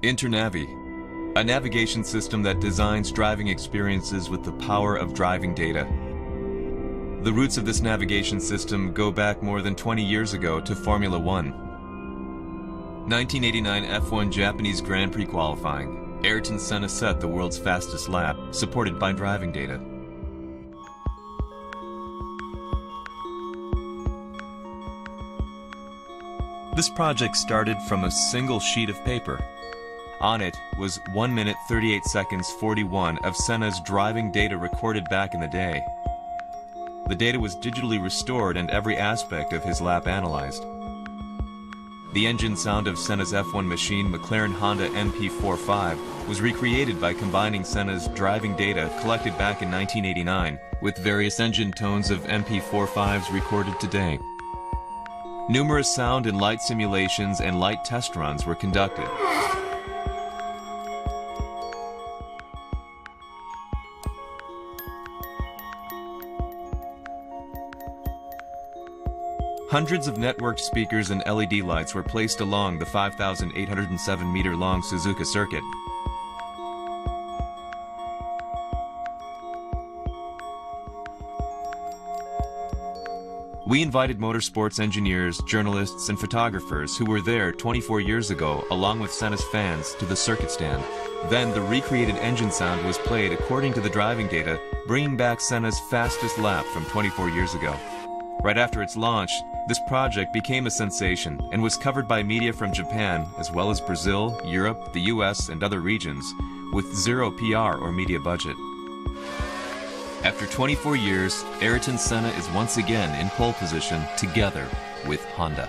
Internavi, a navigation system that designs driving experiences with the power of driving data. The roots of this navigation system go back more than 20 years ago to Formula One. 1989 F1 Japanese Grand Prix qualifying. Ayrton Senna set the world's fastest lap, supported by driving data. This project started from a single sheet of paper. On it was 1 minute 38 seconds 41 of Senna's driving data recorded back in the day. The data was digitally restored and every aspect of his lap analyzed. The engine sound of Senna's F1 machine McLaren Honda MP45 was recreated by combining Senna's driving data collected back in 1989 with various engine tones of MP45s recorded today. Numerous sound and light simulations and light test runs were conducted. Hundreds of networked speakers and LED lights were placed along the 5,807-meter-long Suzuka circuit. We invited motorsports engineers, journalists, and photographers who were there 24 years ago, along with Senna's fans, to the circuit stand. Then the recreated engine sound was played according to the driving data, bringing back Senna's fastest lap from 24 years ago. Right after its launch, this project became a sensation and was covered by media from Japan, as well as Brazil, Europe, the US, and other regions, with zero PR or media budget. After 24 years, Ayrton Senna is once again in pole position together with Honda.